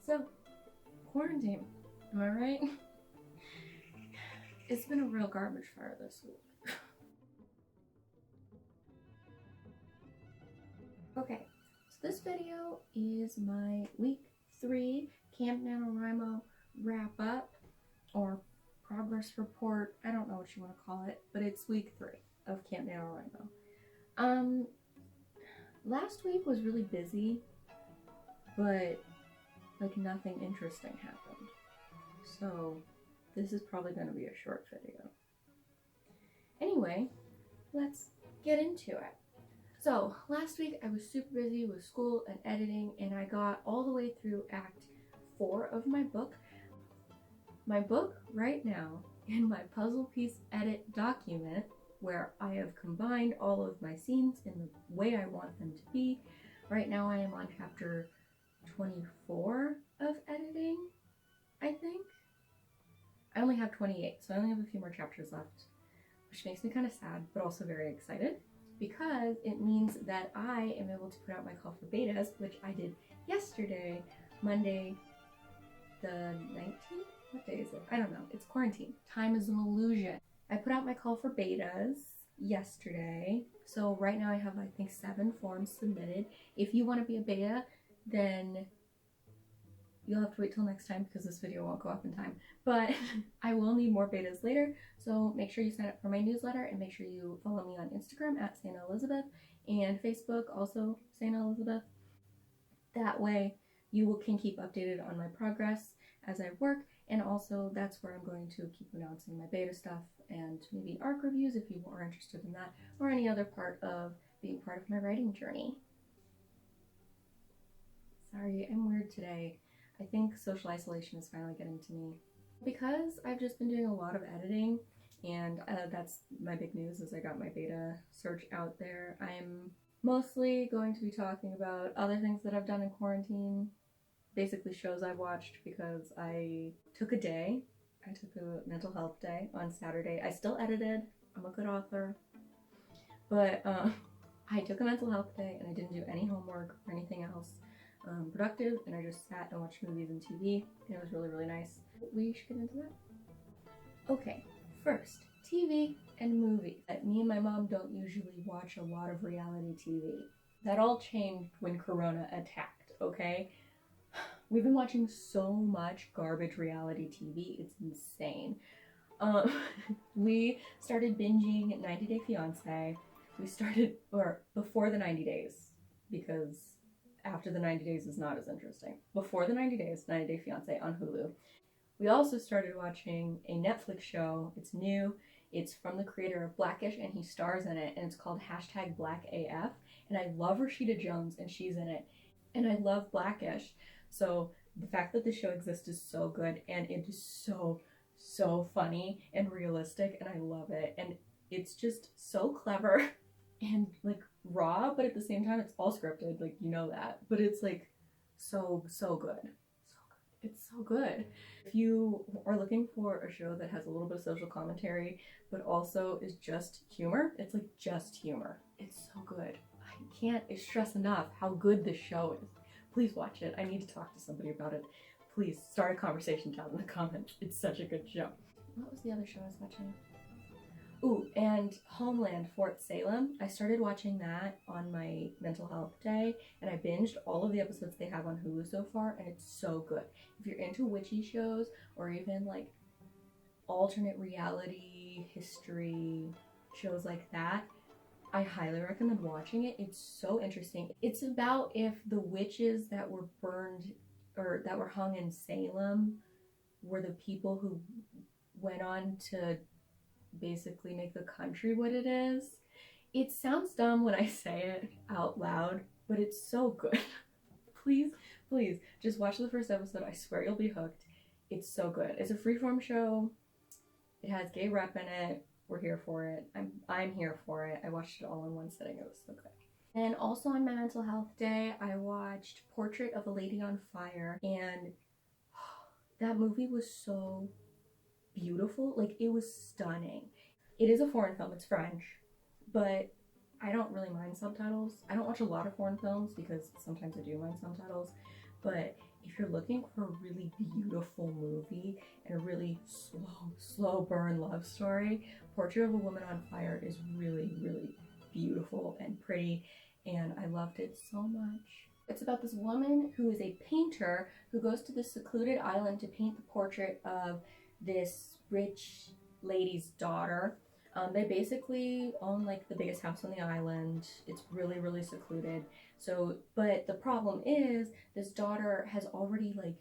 So, quarantine, am I right? It's been a real garbage fire this week. Okay, so this video is my week 3 Camp NaNoWriMo wrap up or progress report. I don't know what you want to call it, but it's week 3 of Camp NaNoWriMo. Last week was really busy, but like nothing interesting happened. So this is probably going to be a short video. Anyway, let's get into it. So last week I was super busy with school and editing, and I got all the way through Act 4 of my book. My book right now in my puzzle piece edit document, where I have combined all of my scenes in the way I want them to be. Right now I am on chapter 24 of editing, I think. I only have 28, so I only have a few more chapters left, which makes me kind of sad, but also very excited, because it means that I am able to put out my call for betas, which I did yesterday, Monday the 19th? What day is it? I don't know. It's quarantine. Time is an illusion. I put out my call for betas yesterday, so right now I have, I think, 7 forms submitted. If you want to be a beta, then you'll have to wait till next time because this video won't go up in time. But I will need more betas later, so make sure you sign up for my newsletter and make sure you follow me on Instagram at Seyna Elizabeth and Facebook also Seyna Elizabeth. That way you can keep updated on my progress as I work, and also that's where I'm going to keep announcing my beta stuff and maybe ARC reviews if you are interested in that, or any other part of being part of my writing journey. Sorry, I'm weird today. I think social isolation is finally getting to me. Because I've just been doing a lot of editing, and that's my big news is I got my beta search out there. I'm mostly going to be talking about other things that I've done in quarantine, basically shows I've watched, because I took a day. I took a mental health day on Saturday. I still edited. I'm a good author. But I took a mental health day and I didn't do any homework or anything else productive, and I just sat and watched movies and TV, and it was really, really nice. We should get into that. Okay, first, TV and movies. Me and my mom don't usually watch a lot of reality TV. That all changed when Corona attacked, okay? We've been watching so much garbage reality TV, it's insane. We started binging 90 Day Fiancé. We started, or before the 90 days, because after the 90 days is not as interesting. Before the 90 days, 90 Day Fiancé on Hulu. We also started watching a Netflix show. It's new. It's from the creator of Blackish, and he stars in it, and it's called #BlackAF. And I love Rashida Jones, and she's in it. And I love Blackish. So the fact that the show exists is so good, and it is so funny and realistic, and I love it. And it's just so clever and like raw, but at the same time it's all scripted, like, you know that, but it's like so good. It's so good. If you are looking for a show that has a little bit of social commentary but also is just humor, it's like just humor. It's so good. I can't stress enough how good this show is. Please watch it. I need to talk to somebody about it. Please start a conversation down in the comments. It's such a good show. What was the other show I was watching? Ooh, and Homeland Fort Salem. I started watching that on my mental health day, and I binged all of the episodes they have on Hulu so far, and it's so good. If you're into witchy shows, or even like alternate reality, history shows like that, I highly recommend watching it. It's so interesting. It's about if the witches that were burned, or that were hung in Salem, were the people who went on to basically make the country what it is. It sounds dumb when I say it out loud, but it's so good. Please just watch the first episode. I swear you'll be hooked. It's so good. It's a freeform show. It has gay rep in it. We're here for it. I'm here for it. I watched it all in one sitting. It was so good. And also on my mental health day, I watched Portrait of a Lady on Fire, and that movie was so beautiful. Like, it was stunning. It is a foreign film. It's French, but I don't really mind subtitles. I don't watch a lot of foreign films because sometimes I do mind subtitles, but if you're looking for a really beautiful movie and a really slow burn love story, Portrait of a Woman on Fire is really, really beautiful and pretty, and I loved it so much. It's about this woman who is a painter who goes to this secluded island to paint the portrait of this rich lady's daughter. They basically own like the biggest house on the island. It's really, really secluded. So, but the problem is this daughter has already like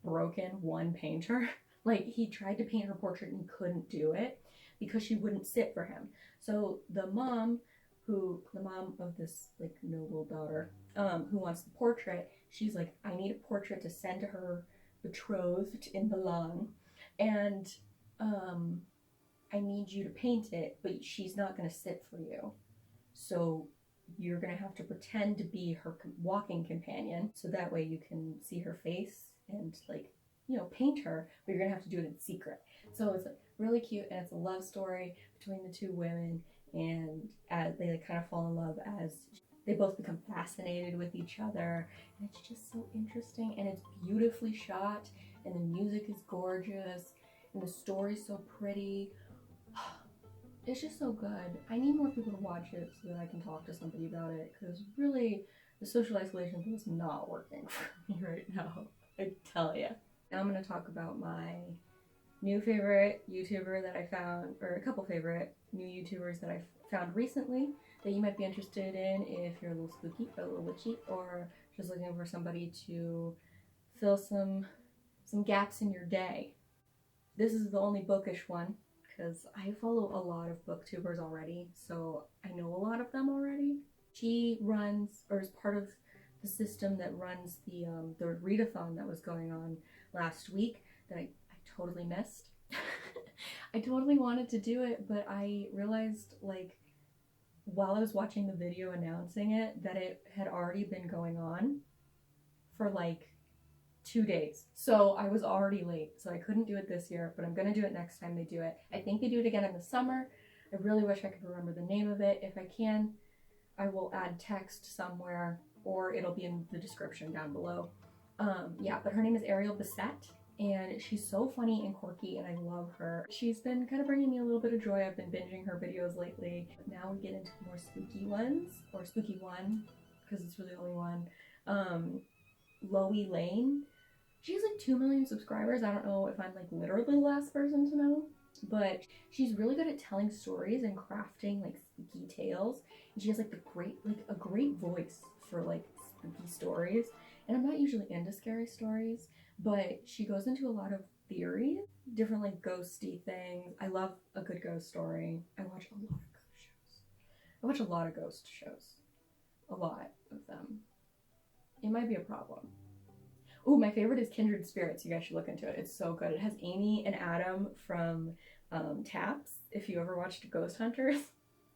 broken one painter. Like he tried to paint her portrait and couldn't do it because she wouldn't sit for him. So the mom of this like noble daughter, who wants the portrait, she's like, I need a portrait to send to her betrothed in Milan, and I need you to paint it, but she's not going to sit for you. So you're going to have to pretend to be her walking companion, so that way you can see her face and like, you know, paint her, but you're going to have to do it in secret. So it's like really cute, and it's a love story between the two women, and as they like kind of fall in love as they both become fascinated with each other, and it's just so interesting, and it's beautifully shot, and the music is gorgeous, and the story's so pretty. It's just so good. I need more people to watch it so that I can talk to somebody about it, because really the social isolation thing is not working for me right now, I tell ya. Now I'm going to talk about my new favorite YouTuber that I found, or a couple favorite new YouTubers that I found recently that you might be interested in if you're a little spooky or a little witchy, or just looking for somebody to fill some gaps in your day. This is the only bookish one, because I follow a lot of booktubers already, so I know a lot of them already. She runs, or is part of the system that runs the readathon that was going on last week that I totally missed. I totally wanted to do it, but I realized like while I was watching the video announcing it that it had already been going on for like 2 days. So I was already late, so I couldn't do it this year, but I'm gonna do it next time they do it. I think they do it again in the summer. I really wish I could remember the name of it. If I can, I will add text somewhere, or it'll be in the description down below. Yeah, but her name is Ariel Bissett, and she's so funny and quirky, and I love her. She's been kind of bringing me a little bit of joy. I've been binging her videos lately. But now we get into more spooky ones, or spooky one, because it's really only one. Loey Lane. She has like 2 million subscribers. I don't know if I'm like literally the last person to know, but she's really good at telling stories and crafting like spooky tales. And she has like a great voice for like spooky stories. And I'm not usually into scary stories, but she goes into a lot of theories, different like ghosty things. I love a good ghost story. I watch a lot of ghost shows. I watch a lot of ghost shows. A lot of them. It might be a problem. Oh, my favorite is Kindred Spirits. You guys should look into it. It's so good. It has Amy and Adam from Taps, if you ever watched Ghost Hunters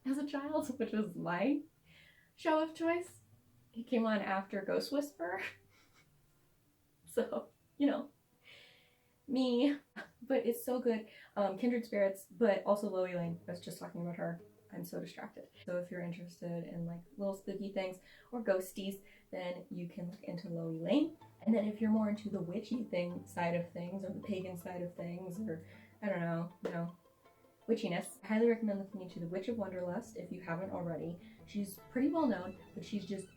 as a child, which was my show of choice. He came on after Ghost Whisperer. So, you know, me. But it's so good. Kindred Spirits, but also Loey Lane. I was just talking about her. I'm so distracted. So if you're interested in like little spooky things or ghosties, then you can look into Loey Lane. And then if you're more into the witchy side of things, or the pagan side of things, or I don't know, you know, witchiness, I highly recommend looking into The Witch of Wonderlust if you haven't already. She's pretty well known, but she's just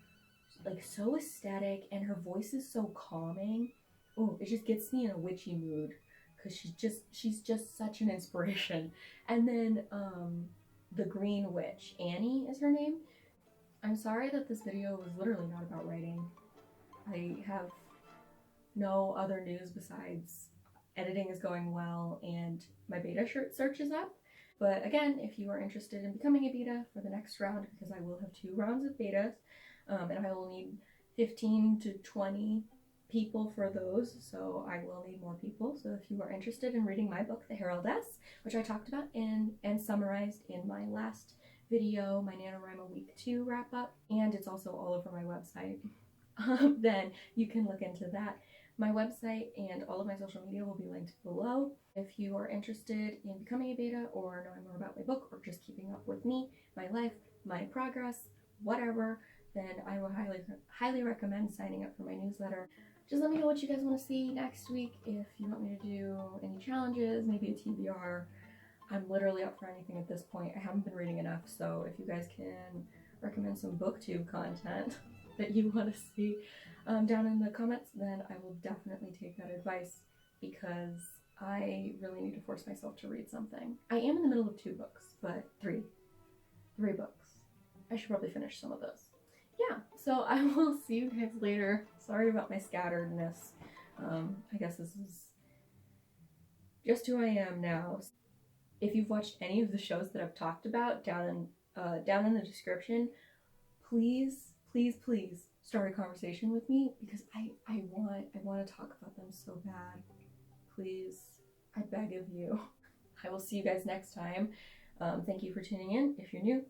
like so aesthetic, and her voice is so calming. Oh, it just gets me in a witchy mood, because she's just such an inspiration. And then the Green Witch, Annie is her name. I'm sorry that this video was literally not about writing. I have no other news besides editing is going well and my beta search is up. But again, if you are interested in becoming a beta for the next round, because I will have 2 rounds of betas, and I will need 15 to 20 people for those, so I will need more people. So if you are interested in reading my book, The Heraldess, which I talked about and summarized in my last video, my NaNoWriMo Week 2 wrap up, and it's also all over my website, then you can look into that. My website and all of my social media will be linked below. If you are interested in becoming a beta, or knowing more about my book, or just keeping up with me, my life, my progress, whatever, then I will highly recommend signing up for my newsletter. just let me know what you guys want to see next week. If you want me to do any challenges, maybe a TBR. I'm literally up for anything at this point. I haven't been reading enough, so if you guys can recommend some booktube content that you want to see down in the comments, then I will definitely take that advice, because I really need to force myself to read something. I am in the middle of 2 books, but 3 books. I should probably finish some of those. Yeah, so I will see you guys later. Sorry about my scatteredness. I guess this is just who I am now. If you've watched any of the shows that I've talked about, down in the description, please start a conversation with me, because I want to talk about them so bad. Please, I beg of you. I will see you guys next time. Thank you for tuning in. If you're new,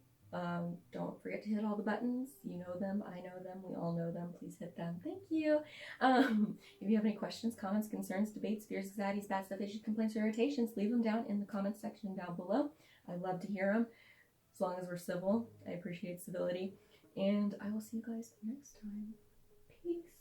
don't forget to hit all the buttons. You know them, I know them, we all know them. Please hit them. Thank you. If you have any questions, comments, concerns, debates, fears, anxieties, bad stuff, issues, complaints, or irritations, leave them down in the comments section down below. I'd love to hear them, as long as we're civil. I appreciate civility. And I will see you guys next time. Peace.